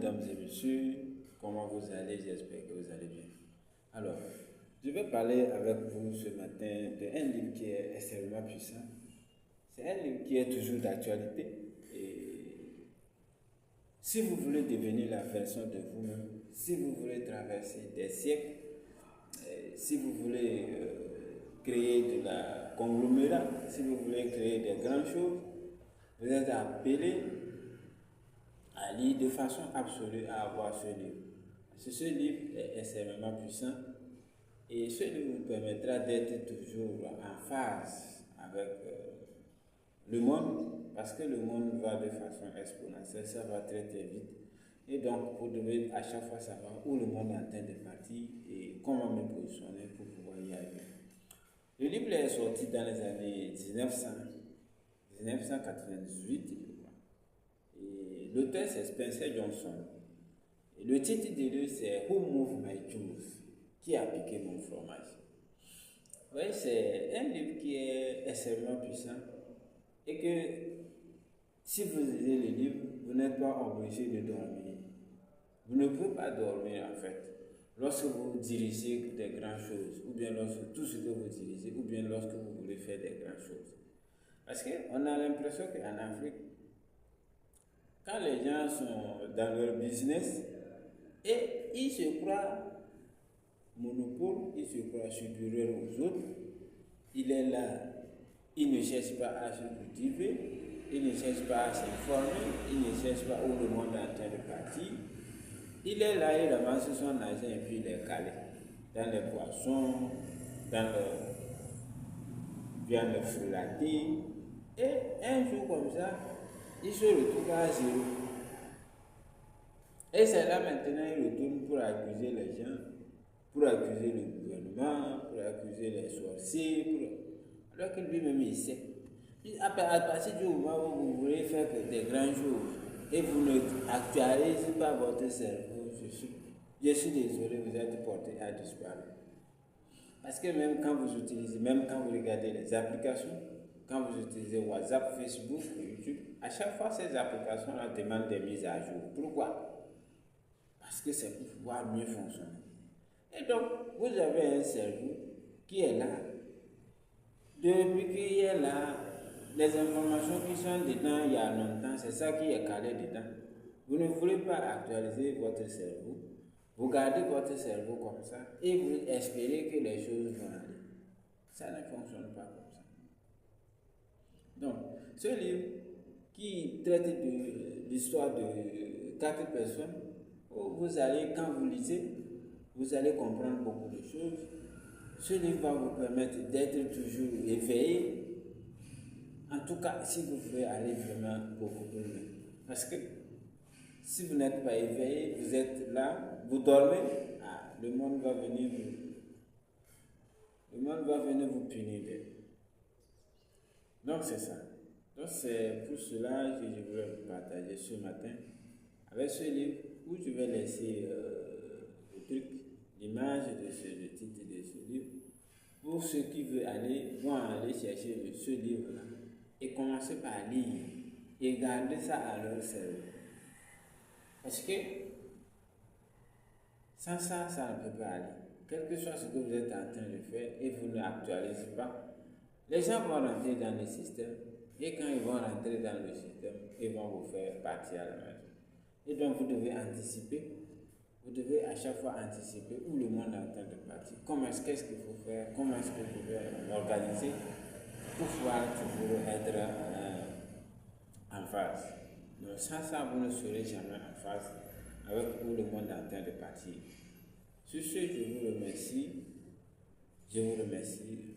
mesdames et messieurs, comment vous allez? J'espère que vous allez bien. Alors, je vais parler avec vous ce matin d'un livre qui est extrêmement puissant. C'est un livre qui est toujours d'actualité. Et si vous voulez devenir la version de vous-même, si vous voulez traverser des siècles, si vous voulez créer de la conglomérat, si vous voulez créer des grandes choses, vous êtes appelé à lire de façon absolue à avoir ce livre. Ce livre est extrêmement puissant et ce livre vous permettra d'être toujours en phase avec le monde, parce que le monde va de façon exponentielle, ça va très très vite. Et donc, vous devez à chaque fois savoir où le monde est en train de partir et comment me positionner pour pouvoir y arriver. Le livre est sorti dans les années 1998. Et l'auteur, c'est Spencer Johnson. Et le titre du livre, c'est Who Moved My Juice? Qui a piqué mon fromage? Oui, c'est un livre qui est extrêmement puissant et que si vous lisez le livre, vous n'êtes pas obligé de dormir. Vous ne pouvez pas dormir en fait. Lorsque vous dirigez des grandes choses, ou bien lorsque tout ce que vous dirigez, ou bien lorsque vous voulez faire des grandes choses. Parce qu'on a l'impression qu'en Afrique, quand les gens sont dans leur business et ils se croient monopole, ils se croient supérieurs aux autres, il est là, il ne cherche pas à se cultiver, il ne cherche pas à s'informer, il ne cherche pas où le monde est en train de partir. Il est là, il ramasse son argent et puis il est calé dans les poissons, dans le viande frulatée. Et un jour comme ça, il se retrouve à zéro. Et c'est là maintenant il retourne pour accuser les gens, pour accuser le gouvernement, pour accuser les sorciers, alors que lui-même il sait. À partir du moment où vous voulez faire des grandes choses et vous ne actualisez pas votre cerveau, je suis désolé, vous êtes porté à disparaître. Parce que même quand vous utilisez, même quand vous regardez les applications, quand vous utilisez WhatsApp, Facebook, YouTube, à chaque fois ces applications-là demandent des mises à jour. Pourquoi? Parce que c'est pour pouvoir mieux fonctionner. Et donc, vous avez un cerveau qui est là. Depuis qu'il est là, les informations qui sont dedans il y a longtemps, c'est ça qui est calé dedans. Vous ne voulez pas actualiser votre cerveau. Vous gardez votre cerveau comme ça et vous espérez que les choses vont aller. Ça ne fonctionne pas comme ça. Donc, ce livre qui traite de l'histoire de 4 personnes, où vous allez, quand vous lisez, vous allez comprendre beaucoup de choses. Ce livre va vous permettre d'être toujours éveillé. En tout cas, si vous voulez aller vraiment beaucoup plus loin. Parce que si vous n'êtes pas éveillé, vous êtes là, vous dormez, le monde va venir vous punir. Donc c'est ça. Donc c'est pour cela que je voulais vous partager ce matin avec ce livre où je vais laisser le truc, l'image de le titre de ce livre. Pour ceux qui veulent aller, vont aller chercher ce livre-là et commencer par lire et garder ça à leur cerveau. Parce que sans ça, ça ne peut pas aller. Quel que soit ce que vous êtes en train de faire et vous n'actualisez pas, les gens vont rentrer dans le système et quand ils vont rentrer dans le système, ils vont vous faire partir à la maison. Et donc vous devez anticiper. Vous devez à chaque fois anticiper où le monde est en train de partir. Qu'est-ce qu'il faut faire, comment est-ce que vous devez organiser pour pouvoir toujours être en phase. Donc sans ça, vous ne serez jamais en phase avec où le monde est en train de partir. Sur ce, je vous remercie. Je vous remercie.